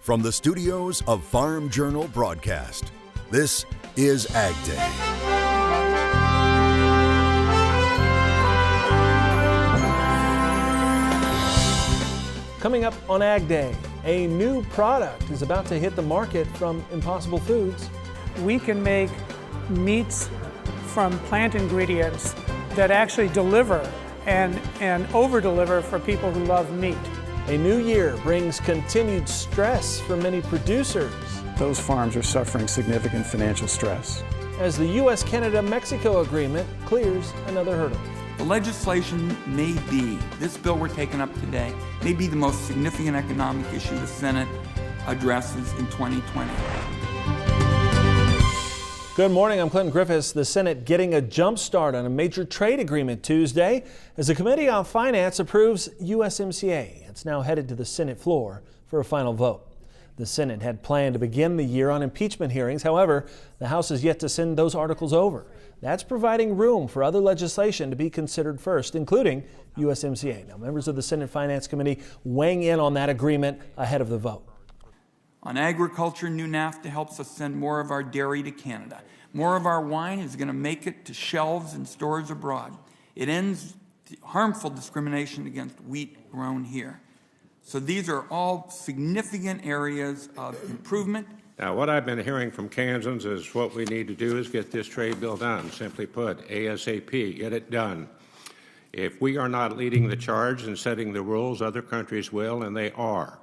From the studios of Farm Journal Broadcast, this is AgDay. Coming up on AgDay, a new product is about to hit the market from Impossible Foods. We can make meats from plant ingredients that actually deliver and over-deliver for people who love meat. A new year brings continued stress for many producers Those farms are suffering significant financial stress. as the U.S.-Canada-Mexico agreement clears another hurdle. The legislation this bill we're taking up today, may be the most significant economic issue the Senate addresses in 2020. Good morning, I'm Clinton Griffiths. The Senate getting a jump start on a major trade agreement Tuesday as the Committee on Finance approves USMCA. It's now headed to the Senate floor for a final vote. The Senate had planned to begin the year on impeachment hearings. However, the House has yet to send those articles over. That's providing room for other legislation to be considered first, including USMCA. Now, members of the Senate Finance Committee weighing in on that agreement ahead of the vote. On agriculture, new NAFTA helps us send more of our dairy to Canada. More of our wine is going to make it to shelves and stores abroad. It ends harmful discrimination against wheat grown here. So these are all significant areas of improvement. Now, what I've been hearing from Kansans is what we need to do is get this trade bill done. Simply put, ASAP, get it done. If we are not leading the charge and setting the rules, other countries will, and they are.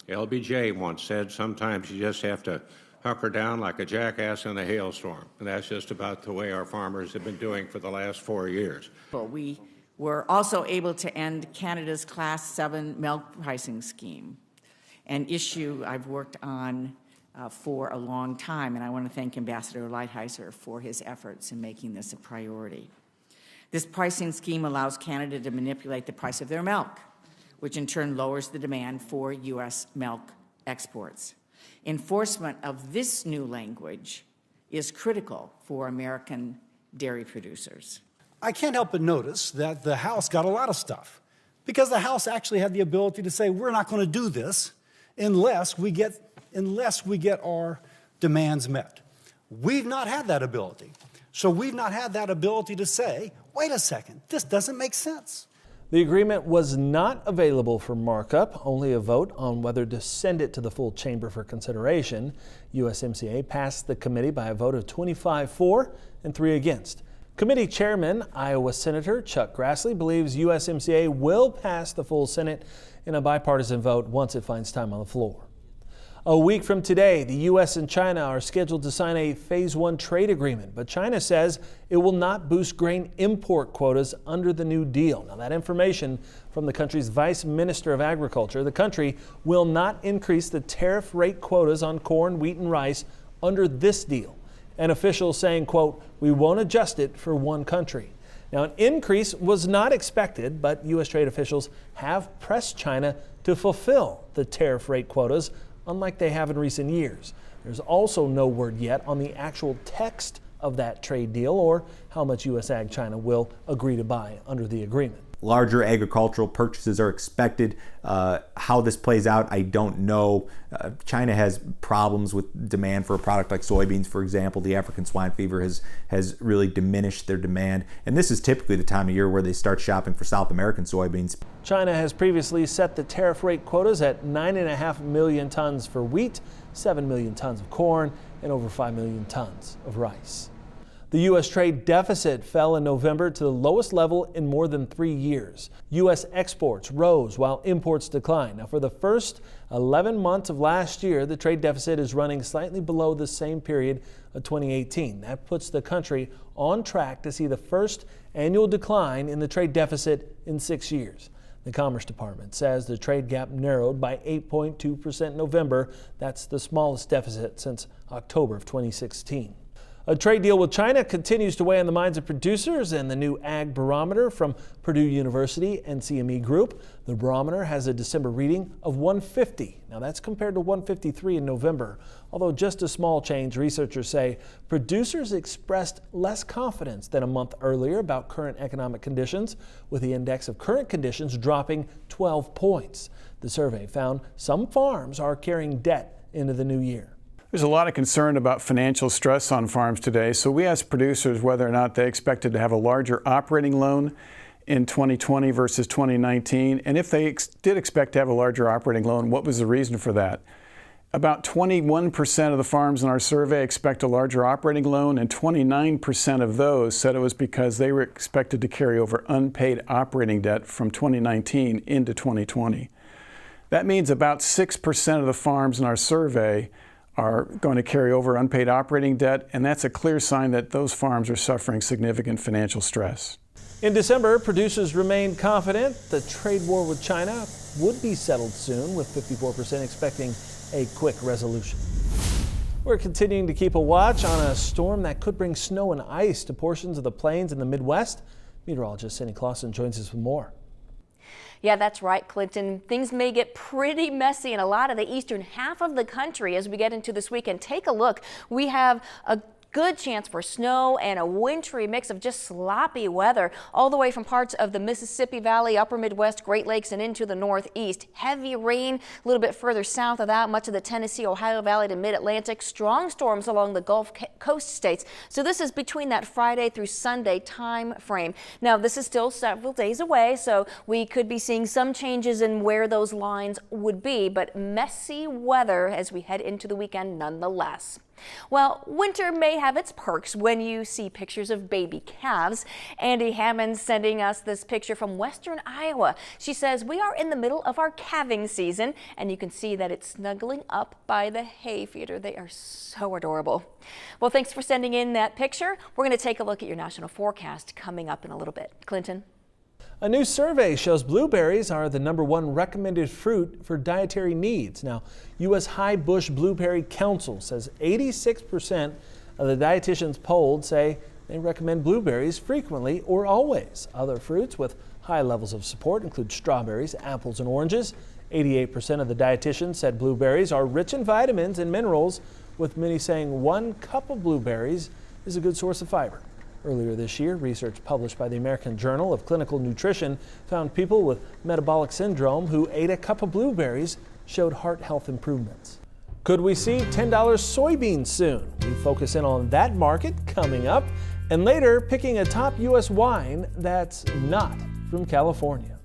LBJ once said sometimes you just have to hunker down like a jackass in a hailstorm, and that's just about the way our farmers have been doing for the last 4 years. We were also able to end Canada's Class 7 milk pricing scheme, an issue I've worked on for a long time, and I want to thank Ambassador Lighthizer for his efforts in making this a priority. This pricing scheme allows Canada to manipulate the price of their milk, which in turn lowers the demand for U.S. milk exports. Enforcement of this new language is critical for American dairy producers. I can't help but notice that the House got a lot of stuff because the House actually had the ability to say, we're not going to do this unless we get our demands met. We've not had that ability. So we've not had that ability to say, wait a second, this doesn't make sense. The agreement was not available for markup, only a vote on whether to send it to the full chamber for consideration. USMCA passed the committee by a vote of 25 for and 3 against. Committee Chairman, Iowa Senator Chuck Grassley, believes USMCA will pass the full Senate in a bipartisan vote once it finds time on the floor. A week from today, the U.S. and China are scheduled to sign a Phase 1 trade agreement, but China says it will not boost grain import quotas under the new deal. Now, that information from the country's Vice Minister of Agriculture. The country will not increase the tariff rate quotas on corn, wheat, and rice under this deal. An official saying, quote, "We won't adjust it for one country." Now, an increase was not expected, but U.S. trade officials have pressed China to fulfill the tariff rate quotas, unlike they have in recent years. There's also no word yet on the actual text of that trade deal or how much U.S. Ag China will agree to buy under the agreement. Larger agricultural purchases are expected. How this plays out, I don't know. China has problems with demand for a product like soybeans, for example. The African swine fever has really diminished their demand. And this is typically the time of year where they start shopping for South American soybeans. China has previously set the tariff rate quotas at 9.5 million tons for wheat, 7 million tons of corn, and over 5 million tons of rice. The U.S. trade deficit fell in November to the lowest level in more than 3 years. U.S. exports rose while imports declined. Now, for the first 11 months of last year, the trade deficit is running slightly below the same period of 2018. That puts the country on track to see the first annual decline in the trade deficit in 6 years. The Commerce Department says the trade gap narrowed by 8.2% in November. That's the smallest deficit since October of 2016. A trade deal with China continues to weigh on the minds of producers, and the new Ag Barometer from Purdue University and CME Group. The barometer has a December reading of 150. Now that's compared to 153 in November. Although just a small change, researchers say producers expressed less confidence than a month earlier about current economic conditions, with the index of current conditions dropping 12 points. The survey found some farms are carrying debt into the new year. There's a lot of concern about financial stress on farms today, so we asked producers whether or not they expected to have a larger operating loan in 2020 versus 2019, and if they did expect to have a larger operating loan, what was the reason for that? About 21% of the farms in our survey expect a larger operating loan, and 29% of those said it was because they were expected to carry over unpaid operating debt from 2019 into 2020. That means about 6% of the farms in our survey are going to carry over unpaid operating debt, and that's a clear sign that those farms are suffering significant financial stress. In December, producers remained confident the trade war with China would be settled soon, with 54% expecting a quick resolution. We're continuing to keep a watch on a storm that could bring snow and ice to portions of the plains in the Midwest. Meteorologist Cindy Clausen joins us with more. Yeah, that's right, Clinton. Things may get pretty messy in a lot of the eastern half of the country as we get into this weekend. Take a look. We have a good chance for snow and a wintry mix of just sloppy weather all the way from parts of the Mississippi Valley, upper Midwest, Great Lakes, and into the Northeast. Heavy rain a little bit further south of that, much of the Tennessee, Ohio Valley to mid-Atlantic. Strong storms along the Gulf Coast states. So this is between that Friday through Sunday time frame. Now, this is still several days away, so we could be seeing some changes in where those lines would be, but messy weather as we head into the weekend nonetheless. Well, winter may have its perks when you see pictures of baby calves. Andy Hammond sending us this picture from western Iowa. She says we are in the middle of our calving season, and you can see that it's snuggling up by the hay feeder. They are so adorable. Well, thanks for sending in that picture. We're going to take a look at your national forecast coming up in a little bit. Clinton. A new survey shows blueberries are the #1 recommended fruit for dietary needs. Now, U.S. High Bush Blueberry Council says 86% of the dietitians polled say they recommend blueberries frequently or always. Other fruits with high levels of support include strawberries, apples, and oranges. 88% of the dietitians said blueberries are rich in vitamins and minerals, with many saying 1 cup of blueberries is a good source of fiber. Earlier this year, research published by the American Journal of Clinical Nutrition found people with metabolic syndrome who ate a cup of blueberries showed heart health improvements. Could we see $10 soybeans soon? We focus in on that market coming up, and later picking a top U.S. wine that's not from California.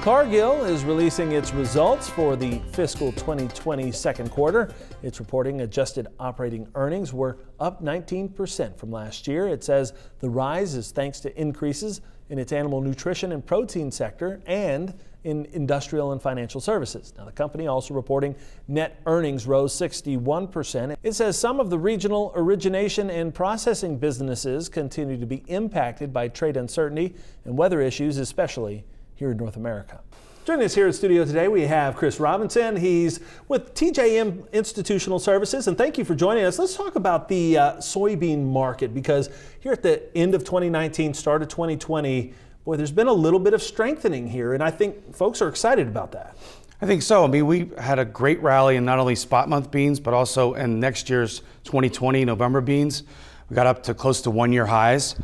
Cargill is releasing its results for the fiscal 2020 second quarter. It's reporting adjusted operating earnings were up 19% from last year. It says the rise is thanks to increases in its animal nutrition and protein sector and in industrial and financial services. Now, the company also reporting net earnings rose 61%. It says some of the regional origination and processing businesses continue to be impacted by trade uncertainty and weather issues, especially here in North America. Joining us here in studio today, we have Chris Robinson. He's with TJM Institutional Services, and thank you for joining us. Let's talk about the soybean market, because here at the end of 2019, start of 2020, boy, there's been a little bit of strengthening here, and I think folks are excited about that. I think so. I mean, we had a great rally in not only spot month beans, but also in next year's 2020 November beans. We got up to close to 1-year highs.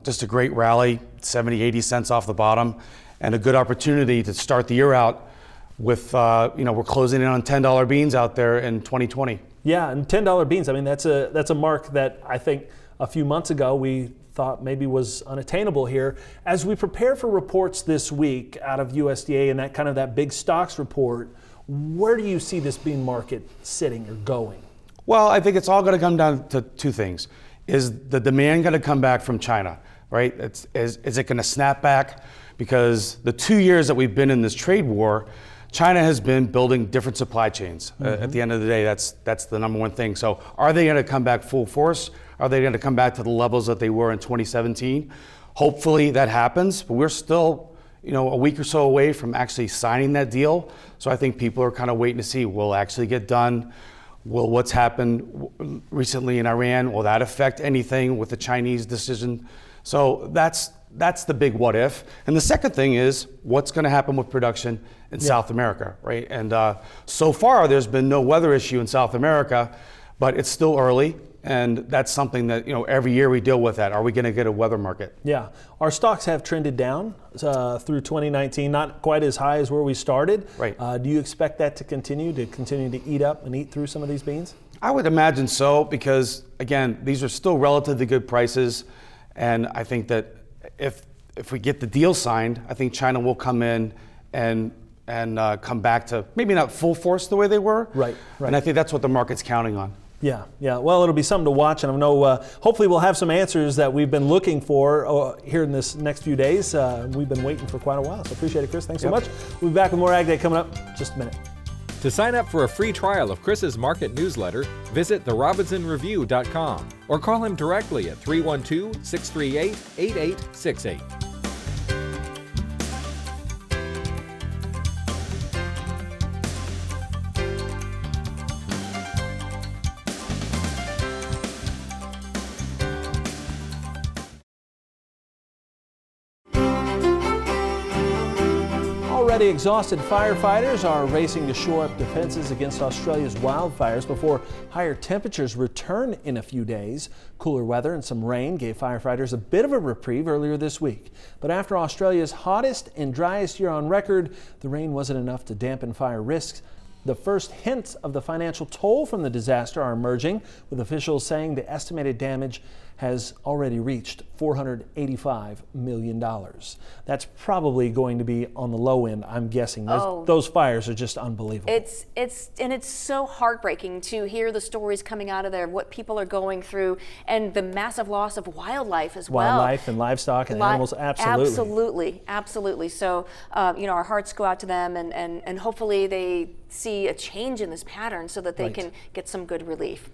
Just a great rally, 70, 80 cents off the bottom, and a good opportunity to start the year out with, we're closing in on $10 beans out there in 2020. Yeah, and $10 beans, I mean, that's a mark that I think a few months ago we thought maybe was unattainable here. As we prepare for reports this week out of USDA and that big stocks report, where do you see this bean market sitting or going? Well, I think it's all going to come down to two things. Is the demand going to come back from China, right? Is it going to snap back? Because the 2 years that we've been in this trade war, China has been building different supply chains. At the end of the day, that's the #1 thing. So are they going to come back full force? Are they going to come back to the levels that they were in 2017? Hopefully that happens, but we're still a week or so away from actually signing that deal. So I think people are kind of waiting to see, will it actually get done? Will what's happened recently in Iran, will that affect anything with the Chinese decision? So that's the big what if. And the second thing is, what's going to happen with production in South America, right? And so far, there's been no weather issue in South America, but it's still early. And that's something that, every year we deal with that. Are we going to get a weather market? Yeah. Our stocks have trended down through 2019, not quite as high as where we started. Right. Do you expect that to continue to eat up and eat through some of these beans? I would imagine so, because, again, these are still relatively good prices. And I think that if we get the deal signed, I think China will come in and come back to maybe not full force the way they were. Right. And I think that's what the market's counting on. Yeah. Well, it'll be something to watch, and I know hopefully we'll have some answers that we've been looking for here in this next few days. We've been waiting for quite a while, so appreciate it, Chris. Thanks so much. We'll be back with more Ag Day coming up in just a minute. To sign up for a free trial of Chris's market newsletter, visit therobinsonreview.com or call him directly at 312-638-8868. Already exhausted firefighters are racing to shore up defenses against Australia's wildfires before higher temperatures return in a few days. Cooler weather and some rain gave firefighters a bit of a reprieve earlier this week. But after Australia's hottest and driest year on record, the rain wasn't enough to dampen fire risks. The first hints of the financial toll from the disaster are emerging, with officials saying the estimated damage has already reached $485 million. That's probably going to be on the low end, I'm guessing. Those fires are just unbelievable. It's so heartbreaking to hear the stories coming out of there, what people are going through, and the massive loss of wildlife as well. Wildlife and livestock and animals, absolutely. So, our hearts go out to them, and hopefully they see a change in this pattern so that they can get some good relief.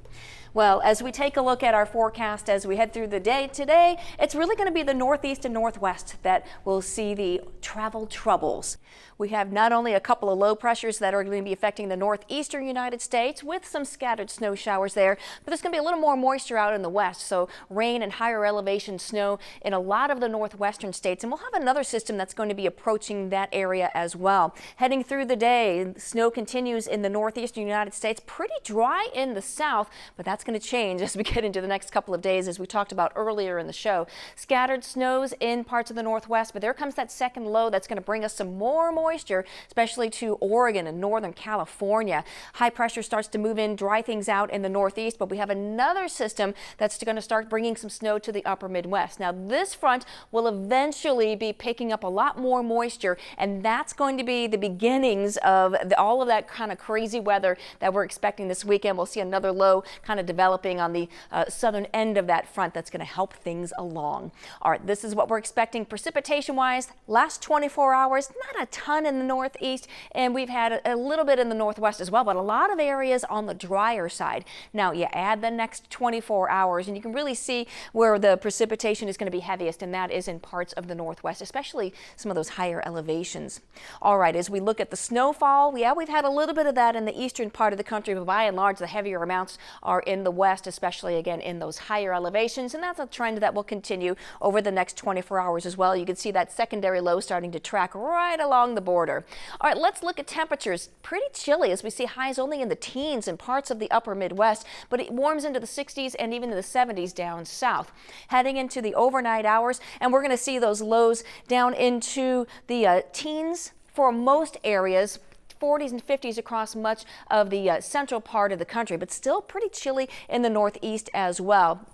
Well, as we take a look at our forecast as we head through the day today, it's really going to be the northeast and northwest that will see the travel troubles. We have not only a couple of low pressures that are going to be affecting the northeastern United States with some scattered snow showers there, but there's going to be a little more moisture out in the west, so rain and higher elevation snow in a lot of the northwestern states. And we'll have another system that's going to be approaching that area as well. Heading through the day, snow continues in the northeastern United States, pretty dry in the south, but that's going to change as we get into the next couple of days, as we talked about earlier in the show. Scattered snows in parts of the northwest, but there comes that second low that's going to bring us some more moisture, especially to Oregon and northern California. High pressure starts to move in, dry things out in the northeast, but we have another system that's going to start bringing some snow to the upper Midwest. Now, this front will eventually be picking up a lot more moisture, and that's going to be the beginnings of all of that kind of crazy weather that we're expecting this weekend. We'll see another low kind of developing on the southern end of that front that's going to help things along. All right, this is what we're expecting precipitation-wise. Last 24 hours, not a ton in the northeast, and we've had a little bit in the northwest as well, but a lot of areas on the drier side. Now, you add the next 24 hours, and you can really see where the precipitation is going to be heaviest, and that is in parts of the northwest, especially some of those higher elevations. All right, as we look at the snowfall, we've had a little bit of that in the eastern part of the country, but by and large, the heavier amounts are in the west, especially again in those higher elevations, and that's a trend that will continue over the next 24 hours as well. You can see that secondary low starting to track right along the border. All right, let's look at temperatures. Pretty chilly as we see highs only in the teens in parts of the upper Midwest, but it warms into the 60s and even to the 70s down south. Heading into the overnight hours, and we're going to see those lows down into the teens for most areas. 40s and 50s across much of the central part of the country, but still pretty chilly in the northeast as well.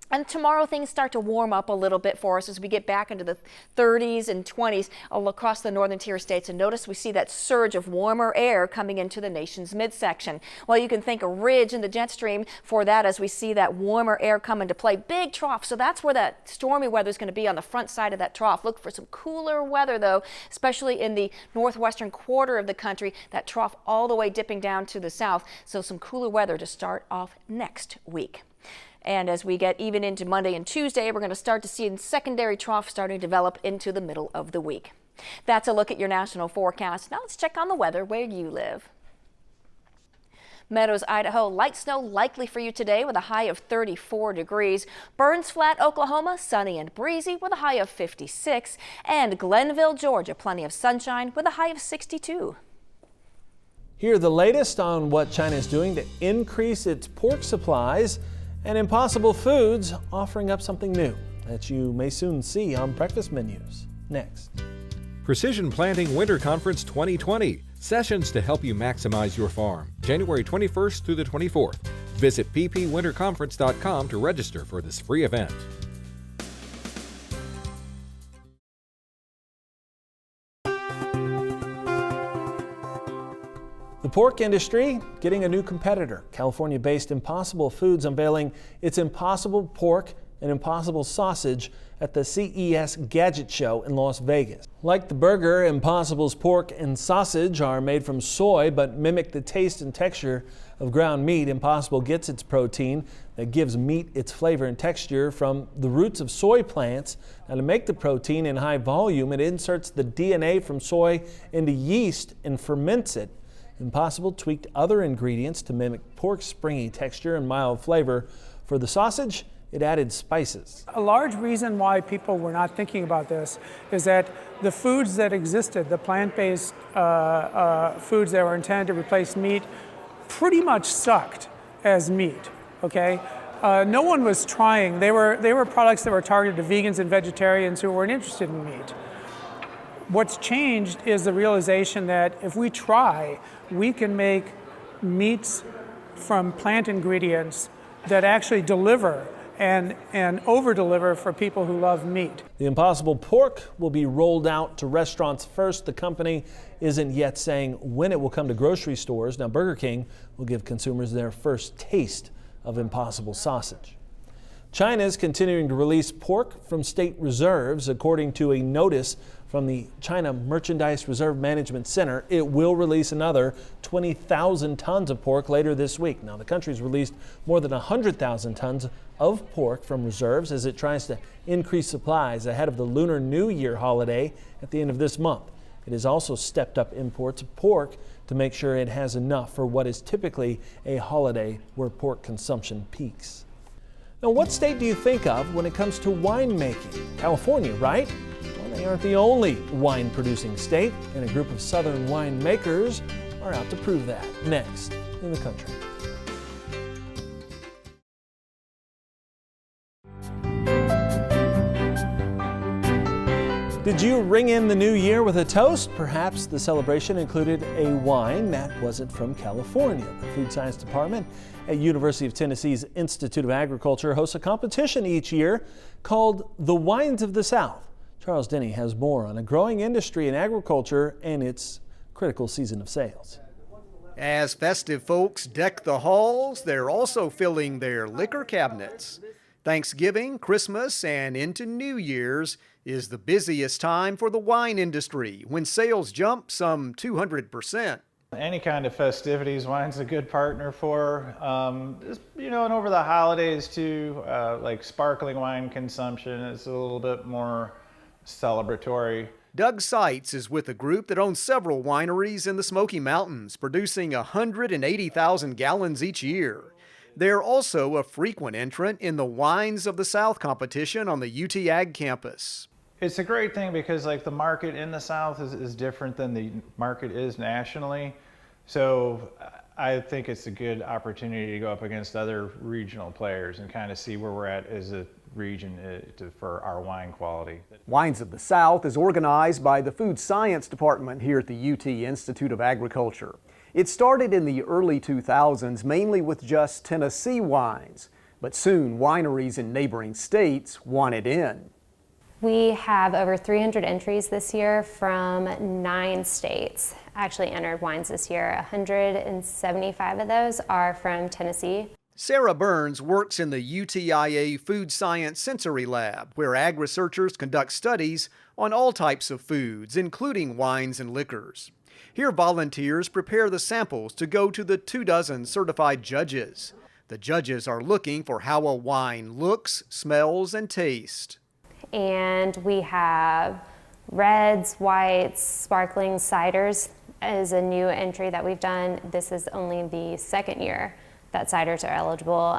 And tomorrow things start to warm up a little bit for us as we get back into the 30s and 20s all across the northern tier states. And notice we see that surge of warmer air coming into the nation's midsection. Well, you can thank a ridge in the jet stream for that as we see that warmer air come into play. Big trough, so that's where that stormy weather is going to be on the front side of that trough. Look for some cooler weather though, especially in the northwestern quarter of the country. That trough all the way dipping down to the south. So some cooler weather to start off next week. And as we get even into Monday and Tuesday, we're going to start to see a secondary trough starting to develop into the middle of the week. That's a look at your national forecast. Now let's check on the weather where you live. Meadows, Idaho, light snow likely for you today with a high of 34 degrees. Burns Flat, Oklahoma, sunny and breezy with a high of 56. And Glenville, Georgia, plenty of sunshine with a high of 62. Here, the latest on what China is doing to increase its pork supplies, and Impossible Foods offering up something new that you may soon see on breakfast menus. Next. Precision Planting Winter Conference 2020. Sessions to help you maximize your farm. January 21st through the 24th. Visit ppwinterconference.com to register for this free event. The pork industry getting a new competitor. California-based Impossible Foods unveiling its Impossible Pork and Impossible Sausage at the CES Gadget Show in Las Vegas. Like the burger, Impossible's pork and sausage are made from soy but mimic the taste and texture of ground meat. Impossible gets its protein that gives meat its flavor and texture from the roots of soy plants. Now, to make the protein in high volume, it inserts the DNA from soy into yeast and ferments it. Impossible tweaked other ingredients to mimic pork's springy texture and mild flavor. For the sausage, it added spices. A large reason why people were not thinking about this is that the foods that existed, the plant-based foods that were intended to replace meat, pretty much sucked as meat, okay? No one was trying. They were products that were targeted to vegans and vegetarians who weren't interested in meat. What's changed is the realization that if we try, we can make meats from plant ingredients that actually deliver and over-deliver for people who love meat. The Impossible Pork will be rolled out to restaurants first. The company isn't yet saying when it will come to grocery stores. Now, Burger King will give consumers their first taste of Impossible Sausage. China is continuing to release pork from state reserves. According to a notice from the China Merchandise Reserve Management Center, it will release another 20,000 tons of pork later this week. Now, the country's released more than 100,000 tons of pork from reserves as it tries to increase supplies ahead of the Lunar New Year holiday at the end of this month. It has also stepped up imports of pork to make sure it has enough for what is typically a holiday where pork consumption peaks. Now, what state do you think of when it comes to winemaking? California, right? Well, they aren't the only wine-producing state, and a group of southern winemakers are out to prove that. Next in the country. Did you ring in the new year with a toast? Perhaps the celebration included a wine that wasn't from California. The Food Science Department at University of Tennessee's Institute of Agriculture hosts a competition each year called the Wines of the South. Charles Denny has more on a growing industry in agriculture and its critical season of sales. As festive folks deck the halls, they're also filling their liquor cabinets. Thanksgiving, Christmas, and into New Year's is the busiest time for the wine industry when sales jump some 200%. Any kind of festivities, wine's a good partner for. And over the holidays too, like sparkling wine consumption is a little bit more celebratory. Doug Seitz is with a group that owns several wineries in the Smoky Mountains, producing 180,000 gallons each year. They're also a frequent entrant in the Wines of the South competition on the UT Ag campus. It's a great thing because the market in the South is different than the market is nationally. So I think it's a good opportunity to go up against other regional players and kind of see where we're at as a region for our wine quality. Wines of the South is organized by the Food Science Department here at the UT Institute of Agriculture. It started in the early 2000s mainly with just Tennessee wines, but soon wineries in neighboring states want it in. We have over 300 entries this year from 9 states actually entered wines this year. 175 of those are from Tennessee. Sarah Burns works in the UTIA Food Science Sensory Lab, where ag researchers conduct studies on all types of foods, including wines and liquors. Here, volunteers prepare the samples to go to the 24 certified judges. The judges are looking for how a wine looks, smells, and tastes. And we have Reds, whites, sparkling ciders is a new entry that we've done. This is only the second year that ciders are eligible.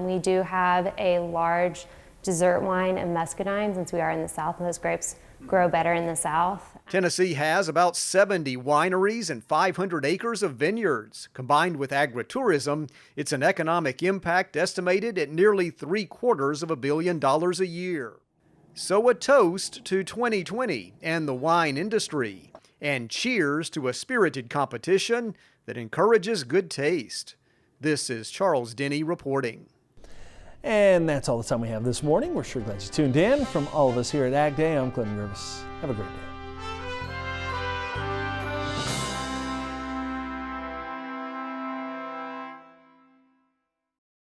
We do have a large dessert wine and muscadine, since we are in the South and those grapes grow better in the South. Tennessee has about 70 wineries and 500 acres of vineyards. Combined with agritourism, it's an economic impact estimated at nearly $750 million a year. So a toast to 2020 and the wine industry, and cheers to a spirited competition that encourages good taste. This is Charles Denny reporting. And that's all the time we have this morning. We're sure glad you tuned in. From all of us here at AgDay, I'm Clinton Rivers. Have a great day.